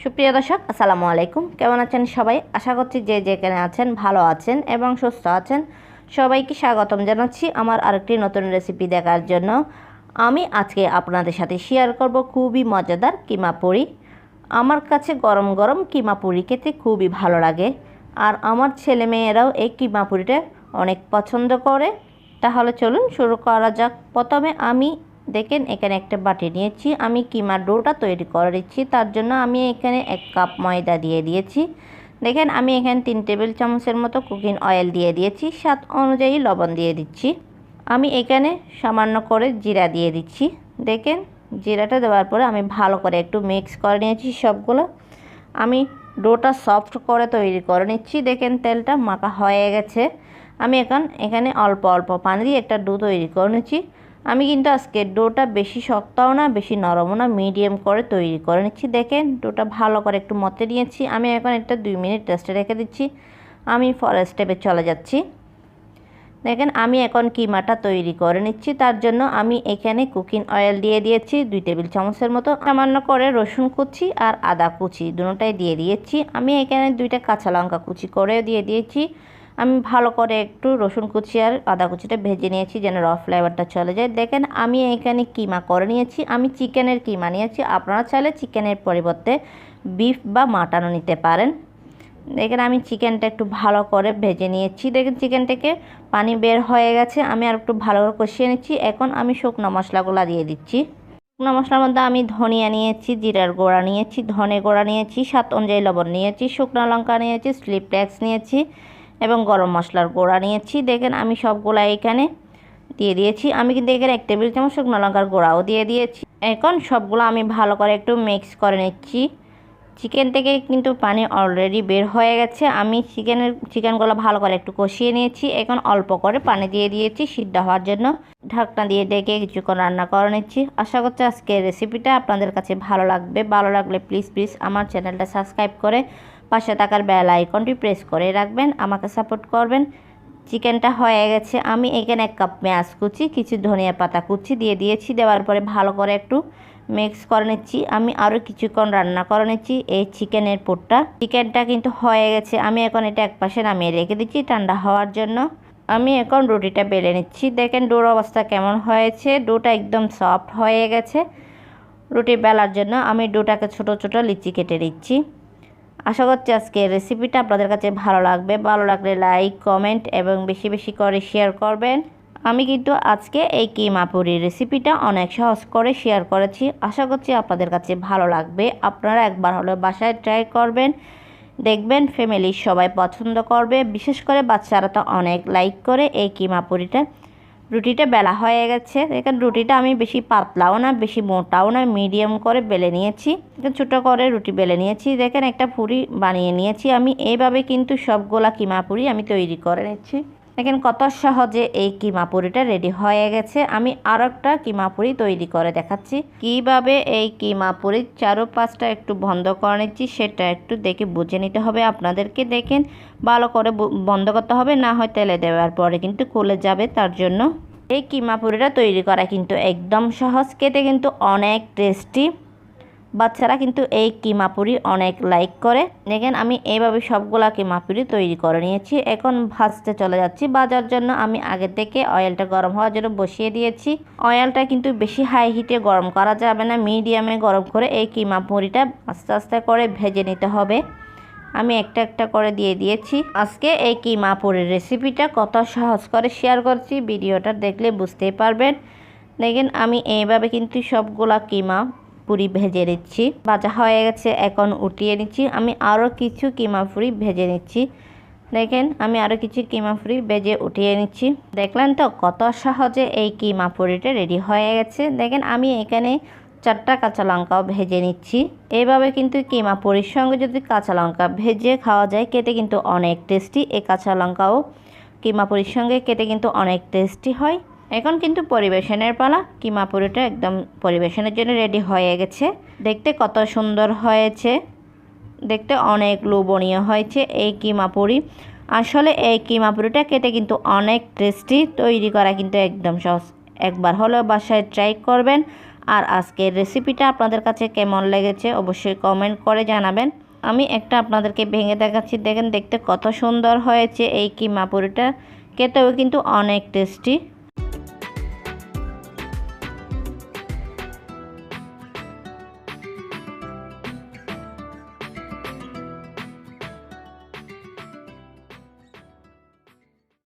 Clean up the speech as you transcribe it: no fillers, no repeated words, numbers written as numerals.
সুপ্রিয় দর্শক আসসালামু আলাইকুম। কেমন আছেন সবাই? আশা করছি যে যেখানে আছেন ভালো আছেন এবং সুস্থ আছেন। সবাইকে স্বাগতম জানাচ্ছি আমার আরেকটি নতুন রেসিপি দেখার জন্য। আমি আজকে আপনাদের সাথে শেয়ার করব খুবই মজাদার কিমা পুরি। আমার কাছে গরম গরম কিমা পুরি খেতে খুবই ভালো লাগে, আর আমার ছেলে মেয়েরাও এই কিমা পুরিটা অনেক পছন্দ করে। তাহলে চলুন শুরু করা যাক। প্রথমে আমি দেখেন এখানে একটা বাটি নিয়েছি, আমি কিমার ডোটা তৈরি করে দিচ্ছি। তার জন্য আমি এখানে 1 কাপ ময়দা দিয়ে দিয়েছি। দেখেন আমি এখানে 3 টেবিল চামচের মতো কুকিং অয়েল দিয়ে দিয়েছি, স্বাদ অনুযায়ী লবণ দিয়ে দিচ্ছি। আমি এখানে সামান্য করে জিরা দিয়ে দিচ্ছি। দেখেন জিরাটা দেওয়ার পরে আমি ভালো করে একটু মিক্স করে নিয়েছি সবগুলো। আমি ডোটা সফট করে তৈরি করে নিচ্ছি। দেখেন তেলটা মাখা হয়ে গেছে। আমি এখন এখানে অল্প অল্প পানি দিয়ে একটা ডো তৈরি করে নিচ্ছি। আমি কিন্তু আজকে ডোটা বেশি শক্তও না বেশি নরমও না, মিডিয়াম করে তৈরি করে নিচ্ছি। দেখেন ডোটা ভালো করে একটু মতে নিয়েছি। আমি এখন একটা 2 মিনিট রেস্টে রেখে দিচ্ছি। আমি পরের স্টেপে চলে যাচ্ছি। দেখেন আমি এখন কিমাটা তৈরি করে নিচ্ছি। তার জন্য আমি এখানে কুকিং অয়েল দিয়ে দিয়েছি 2 টেবিল চামচের মতো। সামান্য করে রসুন কুচি আর আদা কুচি দুটোটাই দিয়ে দিয়েছি। আমি এখানে 2টা কাঁচা লঙ্কা কুচি করেও দিয়ে দিয়েছি। আমি ভালো করে একটু রসুন কুচি আর আদা কুচিটা ভেজে নিয়েছি যেন র ফ্লেভারটা চলে যায়। দেখেন আমি এখানে কিমা করে নিয়েছি। আমি চিকেনের কিমা নিয়েছি, আপনারা চাইলে চিকেনের পরিবর্তে বিফ বা মাটনও নিতে পারেন। দেখেন আমি চিকেনটা একটু ভালো করে ভেজে নিয়েছি। দেখেন চিকেনটাকে পানি বের হয়ে গেছে। আমি আর একটু ভালো করে কষিয়ে নিচ্ছি। এখন আমি শুকনো মশলাগুলো দিয়ে দিচ্ছি। শুকনো মশলার মধ্যে আমি ধনিয়া নিয়েছি, জিরার গুঁড়া নিয়েছি, ধনে গুঁড়া নিয়েছি, স্বাদ অনুযায়ী লবণ নিয়েছি, শুকনো লঙ্কা নিয়েছি, চিলি ফ্লেক্স নিয়েছি এবং গরম মশলার গুঁড়া নিয়েছি। দেখেন আমি সবগুলা এখানে দিয়ে দিয়েছি। আমি কিন্তু এখানে 1 টেবিল চামচ শুকনো লঙ্কার গুঁড়াও দিয়ে দিয়েছি। এখন সবগুলো আমি ভালো করে একটু মিক্স করে নিচ্ছি। চিকেন থেকে কিন্তু পানি অলরেডি বের হয়ে গেছে। আমি চিকেনগুলো ভালো করে একটু কষিয়ে নিয়েছি। এখন অল্প করে পানি দিয়ে দিয়েছি সিদ্ধ হওয়ার জন্য। ঢাকনা দিয়ে ডেকে কিছুক্ষণ রান্না করে নিচ্ছি। আশা করছি আজকের রেসিপিটা আপনাদের কাছে ভালো লাগবে। ভালো লাগলে প্লিজ আমার চ্যানেলটা সাবস্ক্রাইব করে পাশে থাকার বেল আইকনটি প্রেস করে রাখবেন, আমাকে সাপোর্ট করবেন। চিকেনটা হয়ে গেছে। আমি এখানে 1 কাপ পেঁয়াজ কুচি, কিছু ধনিয়া পাতা কুচি দিয়ে দিয়েছি। দেওয়ার পরে ভালো করে একটু মিক্স করে নিচ্ছি। আমি আরও কিছুক্ষণ রান্না করে নিচ্ছি এই চিকেনের পুরটা। চিকেনটা কিন্তু হয়ে গেছে। আমি এখন এটা একপাশে নামিয়ে রেখে দিচ্ছি ঠান্ডা হওয়ার জন্য। আমি এখন রুটিটা বেলে নিচ্ছি। দেখেন ডোর অবস্থা কেমন হয়েছে। ডোটা একদম সফট হয়ে গেছে। রুটি বেলার জন্য আমি ডোটাকে ছোট ছোট লিচি কেটে দিচ্ছি। আশা করছি আজকে রেসিপিটা আপনাদের কাছে ভালো লাগবে। ভালো লাগলে লাইক, কমেন্ট এবং বেশি বেশি করে শেয়ার করবেন। আমি কিন্তু আজকে এই কিমা পুরির রেসিপিটা অনেক সহজ করে শেয়ার করেছি। আশা করছি আপনাদের কাছে ভালো লাগবে। আপনারা একবার হলেও বাসায় ট্রাই করবেন, দেখবেন ফ্যামিলির সবাই পছন্দ করবে। বিশেষ করে বাচ্চারা তো অনেক লাইক করে এই কিমা পুরিটা। রুটিটা বেলা হয়ে গেছে। দেখেন রুটিটা আমি বেশি পাতলাও না বেশি মোটাও না, মিডিয়াম করে বেলে নিয়েছি। ছোটো করে রুটি বেলে নিয়েছি। দেখেন একটা পুরি বানিয়ে নিয়েছি। আমি এইভাবে কিন্তু সবগুলা কিমা পুরি আমি তৈরি করে নিচ্ছি। দেখেন কত সহজে এই কিমা পুরিটা রেডি হয়ে গেছে। আমি আর একটা কিমা পুরি তৈরি করে দেখাচ্ছি কিভাবে এই কিমা পুরির চারপাশটা একটু বন্ধ করে নিচ্ছি, সেটা একটু দেখে বুঝে নিতে হবে আপনাদেরকে। দেখেন ভালো করে বন্ধ করতে হবে, না হয় তেলে দেওয়ার পরে কিন্তু খুলে যাবে। তার জন্য এই কিমা পুরিটা তৈরি করা কিন্তু একদম সহজ, খেতে কিন্তু অনেক টেস্টি। বাচ্চারা কিন্তু এই কিমা পুরি অনেক লাইক করে। দেখেন আমি এইভাবে সবগুলা কিমা পুরি তৈরি করে নিয়েছি। এখন ভাজতে চলে যাচ্ছি। ভাজার জন্য আমি আগে থেকে অয়েলটা গরম হওয়ার জন্য বসিয়ে দিয়েছি। অয়েলটা কিন্তু বেশি হাই হিটে গরম করা যাবে না, মিডিয়ামে গরম করে এই কিমা পুরিটা আস্তে আস্তে করে ভেজে নিতে হবে। আমি একটা একটা করে দিয়ে দিয়েছি। আজকে এই কিমা পুরির রেসিপিটা কত সহজ করে শেয়ার করছি, ভিডিওটা দেখলে বুঝতেই পারবেন। দেখেন আমি এইভাবে কিন্তু সবগুলা কিমা পুরি ভেজে নিচ্ছি। ভাজা হয়ে গেছে, এখন উঠিয়ে নিচ্ছি। আমি আরও কিছু কিমা পুরি ভেজে নিচ্ছি। দেখেন আমি আরও কিছু কিমা পুরি ভেজে উঠিয়ে নিচ্ছি। দেখলেন তো কত সহজে এই কিমা পুরিটা রেডি হয়ে গেছে। দেখেন আমি এখানে 4টা কাঁচা লঙ্কাও ভেজে নিচ্ছি। এইভাবে কিন্তু কিমা পুরির সঙ্গে যদি কাঁচা লঙ্কা ভেজে খাওয়া যায় খেতে কিন্তু অনেক টেস্টি। এই কাঁচা লঙ্কাও কিমা পুরির সঙ্গে খেতে কিন্তু অনেক টেস্টি হয়। এখন কিন্তু পরিবেশনের পালা। কিমা পুরিটা একদম পরিবেশনের জন্য রেডি হয়ে গেছে। দেখতে কত সুন্দর হয়েছে, দেখতে অনেক লোভনীয় হয়েছে এই কিমা পুরি। আসলে এই কিমা পুরিটা খেতে কিন্তু অনেক টেস্টি, তৈরি করা কিন্তু একদম সহজ। একবার হলেও বাসায় ট্রাই করবেন। আর আজকের রেসিপিটা আপনাদের কাছে কেমন লেগেছে অবশ্যই কমেন্ট করে জানাবেন। আমি একটা আপনাদেরকে ভেঙে দেখাচ্ছি, দেখেন দেখতে কত সুন্দর হয়েছে এই কিমা পুরিটা, খেতেও কিন্তু অনেক টেস্টি।